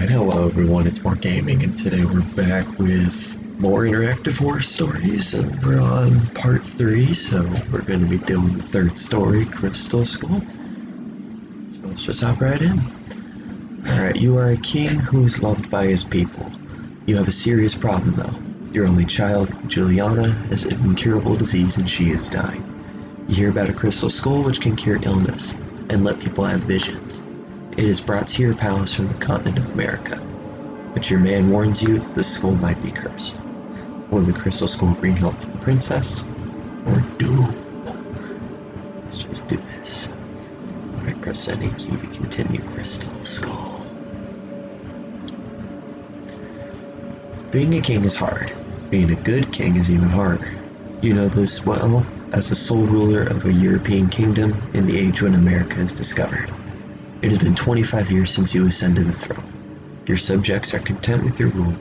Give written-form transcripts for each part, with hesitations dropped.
Alright, hello everyone, it's More Gaming, and today we're back with more interactive horror stories, and we're on part 3, so we're going to be doing the third story, Crystal Skull. So let's just hop right in. Alright, you are a king who is loved by his people. You have a serious problem though. Your only child, Juliana, has an incurable disease and she is dying. You hear about a crystal skull which can cure illness, and let people have visions. It is brought to your palace from the continent of America, but your man warns you that the skull might be cursed. Will the crystal skull bring health to the princess, or doom? Let's just do this. Alright, press any key to continue Crystal Skull. Being a king is hard. Being a good king is even harder. You know this well as the sole ruler of a European kingdom in the age when America is discovered. It has been 25 years since you ascended the throne. Your subjects are content with your rule,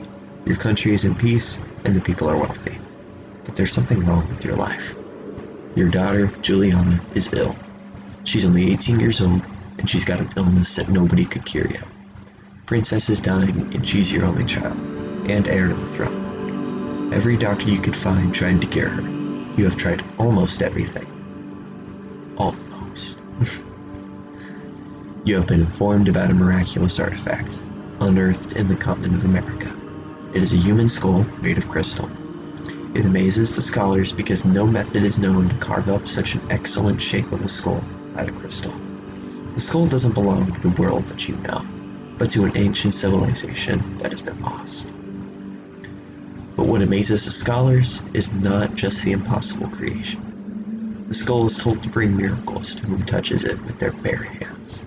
your country is in peace, and the people are wealthy. But there's something wrong with your life. Your daughter, Juliana, is ill. She's only 18 years old, and she's got an illness that nobody could cure yet. Princess is dying, and she's your only child, and heir to the throne. Every doctor you could find tried to cure her. You have tried almost everything. Almost. You have been informed about a miraculous artifact, unearthed in the continent of America. It is a human skull made of crystal. It amazes the scholars because no method is known to carve up such an excellent shape of a skull out of crystal. The skull doesn't belong to the world that you know, but to an ancient civilization that has been lost. But what amazes the scholars is not just the impossible creation. The skull is told to bring miracles to whom touches it with their bare hands.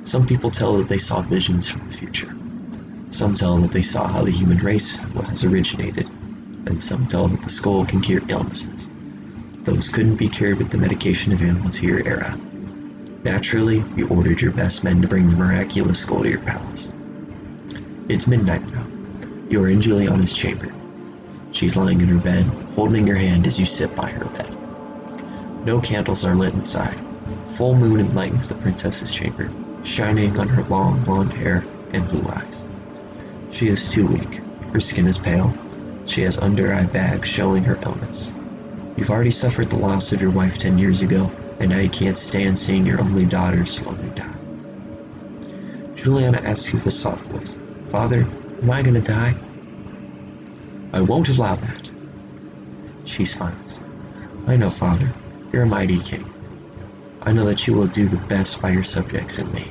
Some people tell that they saw visions from the future. Some tell that they saw how the human race has originated, and some tell that the skull can cure illnesses. Those couldn't be cured with the medication available to your era. Naturally, you ordered your best men to bring the miraculous skull to your palace. It's midnight now. You are in Juliana's chamber. She's lying in her bed, holding your hand as you sit by her bed. No candles are lit inside. Full moon enlightens the princess's chamber, shining on her long blonde hair and blue eyes. She is too weak. Her skin is pale. She has under-eye bags showing her illness. You've already suffered the loss of your wife 10 years ago, and now you can't stand seeing your only daughter slowly die. Juliana asks you with a soft voice, "Father, am I gonna die?" "I won't allow that." She smiles. "I know, Father. You're a mighty king. I know that you will do the best by your subjects and me."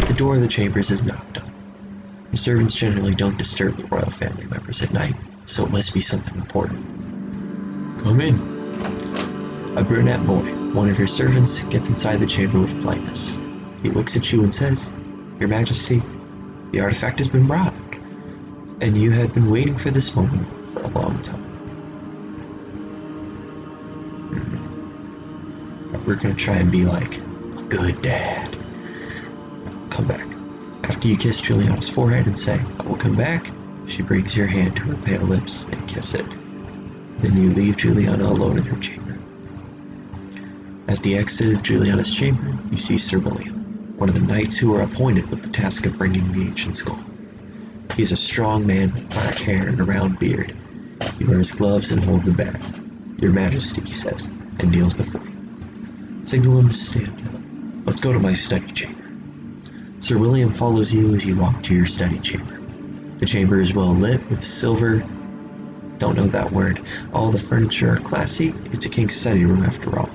The door of the chambers is knocked on. The servants generally don't disturb the royal family members at night, so it must be something important. "Come in." A brunette boy, one of your servants, gets inside the chamber with politeness. He looks at you and says, "Your Majesty, the artifact has been brought, and you had been waiting for this moment for a long time." We're gonna try and be like a good dad. Come back. After you kiss Juliana's forehead and say, "I will come back," she brings your hand to her pale lips and kiss it. Then you leave Juliana alone in her chamber. At the exit of Juliana's chamber, you see Sir William, one of the knights who are appointed with the task of bringing the ancient skull. He is a strong man with black hair and a round beard. He wears gloves and holds a bag. "Your Majesty," he says, and kneels before you. Signal him to stand up. "Let's go to my study chamber." Sir William follows you as you walk to your study chamber. The chamber is well lit with silver. Don't know that word. All the furniture are classy. It's a king's study room after all.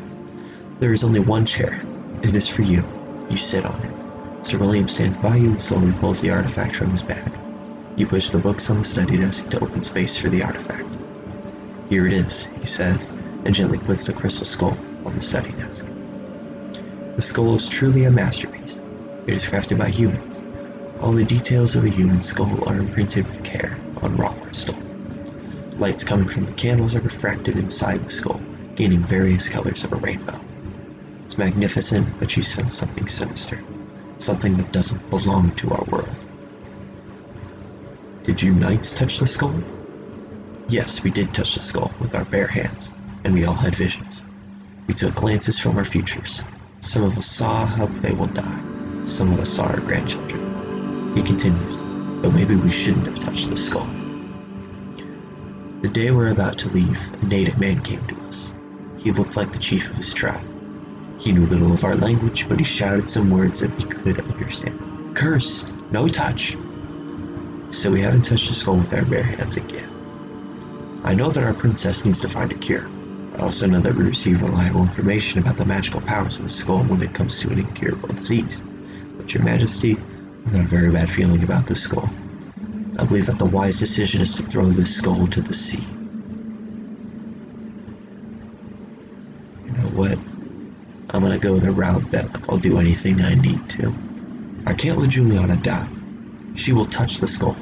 There is only one chair. It is for you. You sit on it. Sir William stands by you and slowly pulls the artifact from his bag. You push the books on the study desk to open space for the artifact. "Here it is," he says, and gently puts the crystal skull on the study desk. The skull is truly a masterpiece. It is crafted by humans. All the details of a human skull are imprinted with care on raw crystal. Lights coming from the candles are refracted inside the skull, gaining various colors of a rainbow. It's magnificent, but you sense something sinister, something that doesn't belong to our world. "Did you knights touch the skull?" "Yes, we did touch the skull with our bare hands, and we all had visions. We took glances from our futures. Some of us saw how they will die. Some of us saw our grandchildren. He continues, "But maybe we shouldn't have touched the skull." The day we're about to leave, a native man came to us. He looked like the chief of his tribe. He knew little of our language, but he shouted some words that we could understand. "Cursed! No touch!" So we haven't touched the skull with our bare hands again. I know that our princess needs to find a cure. I also know that we receive reliable information about the magical powers of the skull when it comes to an incurable disease. But Your Majesty, I've got a very bad feeling about this skull. I believe that the wise decision is to throw this skull into the sea. You know what? I'm gonna go the route that I'll do anything I need to. I can't let Juliana die. She will touch the skull.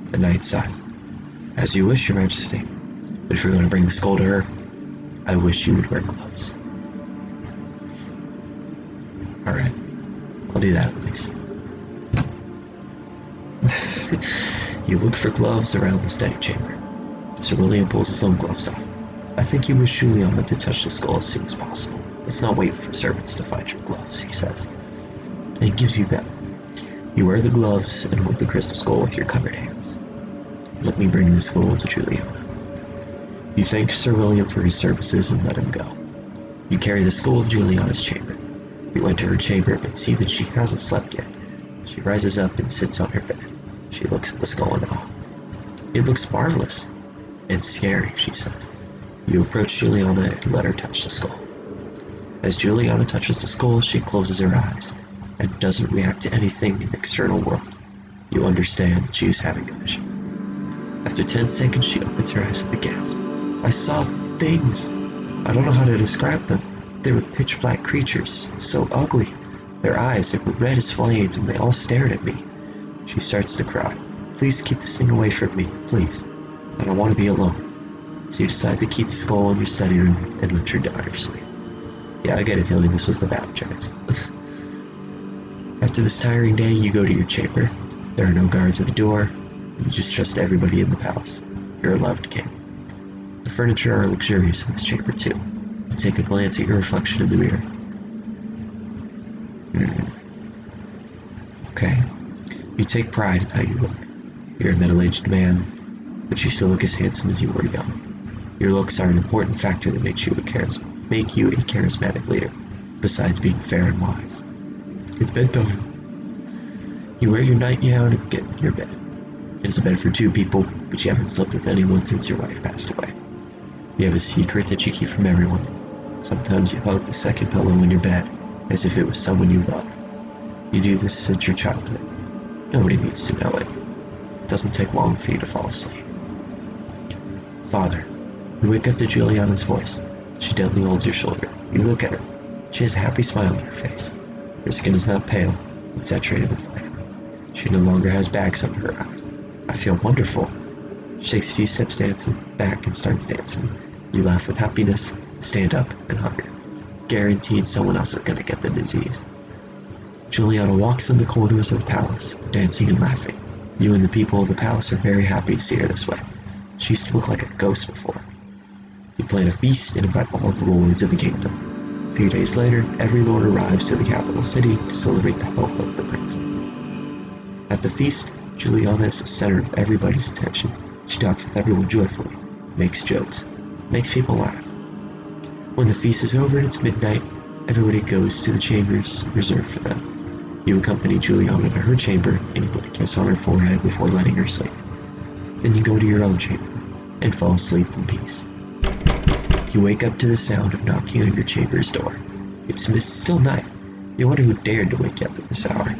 The knight sighed. "As you wish, Your Majesty. But if you're going to bring the skull to her, I wish you would wear gloves." Alright, I'll do that at least. You look for gloves around the study chamber. Sir William pulls his own gloves off. "I think you wish Juliana to touch the skull as soon as possible. Let's not wait for servants to find your gloves," he says. And he gives you them. You wear the gloves and hold the crystal skull with your covered hands. "Let me bring the skull to Juliana." You thank Sir William for his services and let him go. You carry the skull to Juliana's chamber. You enter her chamber and see that she hasn't slept yet. She rises up and sits on her bed. She looks at the skull in awe. "It looks marvelous and scary," she says. You approach Juliana and let her touch the skull. As Juliana touches the skull, she closes her eyes and doesn't react to anything in the external world. You understand that she is having a vision. After 10 seconds, she opens her eyes with a gasp. "I saw things. I don't know how to describe them. They were pitch black creatures, so ugly. Their eyes, they were red as flames, and they all stared at me." She starts to cry. "Please keep this thing away from me, please. I don't want to be alone." So you decide to keep the skull in your study room and let your daughter sleep. Yeah, I get a feeling this was the bad choice. After this tiring day, you go to your chamber. There are no guards at the door. You just trust everybody in the palace. You're a loved king. The furniture are luxurious in this chamber too. You take a glance at your reflection in the mirror. Okay. You take pride in how you look. You're a middle-aged man, but you still look as handsome as you were young. Your looks are an important factor that make you a charismatic leader, besides being fair and wise. It's bedtime. You wear your nightgown and get in your bed. It's a bed for 2 people, but you haven't slept with anyone since your wife passed away. You have a secret that you keep from everyone. Sometimes you hug the second pillow in your bed, as if it was someone you love. You do this since your childhood. Nobody needs to know it. It doesn't take long for you to fall asleep. "Father." You wake up to Juliana's voice. She gently holds your shoulder. You look at her. She has a happy smile on her face. Her skin is not pale, but saturated with life. She no longer has bags under her eyes. "I feel wonderful." She takes a few steps back and starts dancing. You laugh with happiness, stand up, and hug her. Guaranteed someone else is gonna get the disease. Juliana walks in the corridors of the palace, dancing and laughing. You and the people of the palace are very happy to see her this way. She used to look like a ghost before. You plan a feast and invite all of the lords of the kingdom. A few days later, every lord arrives to the capital city to celebrate the health of the princess. At the feast, Juliana is the center of everybody's attention. She talks with everyone joyfully, makes jokes, makes people laugh. When the feast is over and it's midnight, everybody goes to the chambers reserved for them. You accompany Juliana to her chamber and you put a kiss on her forehead before letting her sleep. Then you go to your own chamber and fall asleep in peace. You wake up to the sound of knocking on your chamber's door. It's still night. You wonder who dared to wake you up at this hour.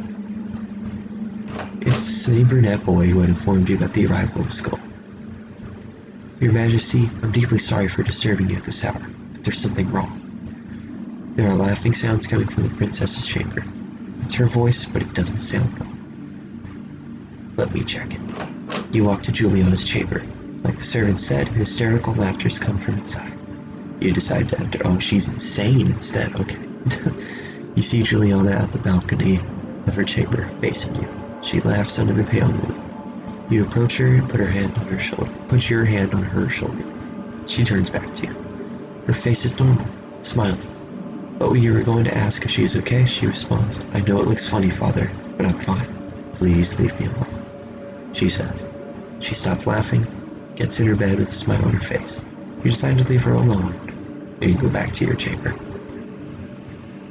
It's the same brunette boy who had informed you about the arrival of the skull. "Your Majesty, I'm deeply sorry for disturbing you at this hour, but there's something wrong." There are laughing sounds coming from the princess's chamber. It's her voice, but it doesn't sound well. "Let me check it." You walk to Juliana's chamber. Like the servant said, hysterical laughters come from inside. You decide to enter. Oh, she's insane instead. Okay. You see Juliana at the balcony of her chamber, facing you. She laughs under the pale moon. You approach her and put your hand on her shoulder. She turns back to you. Her face is normal, smiling. "Oh, you were going to ask if she is okay," she responds. "I know it looks funny, Father, but I'm fine." Please leave me alone, she says. She stops laughing, gets in her bed with a smile on her face. You decide to leave her alone, and you go back to your chamber.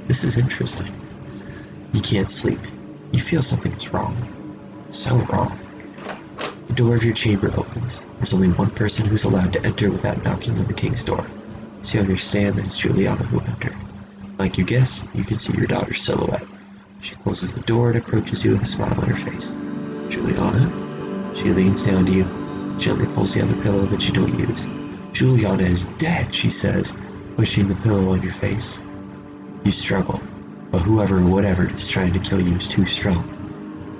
This is interesting. You can't sleep. You feel something is wrong. So wrong. The door of your chamber opens. There's only one person who's allowed to enter without knocking on the king's door, so you understand that it's Juliana who entered. Like you guessed, you can see your daughter's silhouette. She closes the door and approaches you with a smile on her face. Juliana? She leans down to you, gently pulls the other pillow that you don't use. Juliana is dead, she says, pushing the pillow on your face. You struggle, but whoever or whatever is trying to kill you is too strong.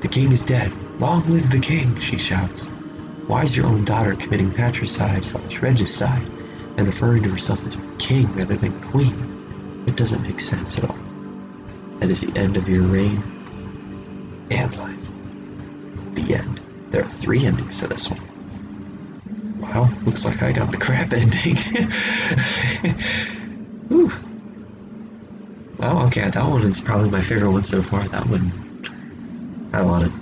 The king is dead. Long live the king, she shouts. Why is your own daughter committing patricide/regicide and referring to herself as king rather than queen? It doesn't make sense at all. That is the end of your reign and life. The end. There are 3 endings to this one. Wow, looks like I got the crap ending. Whew. Well, okay, that one is probably my favorite one so far. That one had a lot of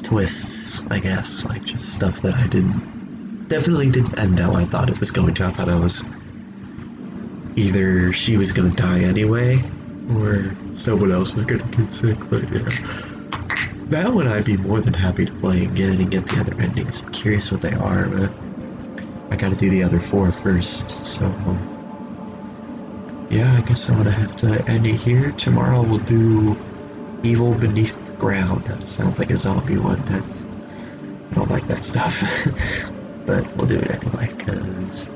twists, I guess, like just stuff that I definitely didn't end how I thought it was going to. I thought I was either she was gonna die anyway, or someone else was gonna get sick, but yeah. That one I'd be more than happy to play again and get the other endings. I'm curious what they are, but I gotta do the other 4 first, so yeah, I guess I'm gonna have to end it here. Tomorrow we'll do Evil Beneath the Ground. That sounds like a zombie one. I don't like that stuff. But we'll do it anyway, because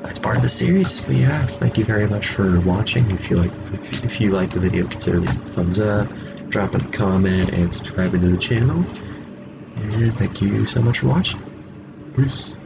that's part of the series. But yeah, thank you very much for watching. If you like the video, consider leaving a thumbs up, dropping a comment, and subscribing to the channel. And thank you so much for watching. Peace.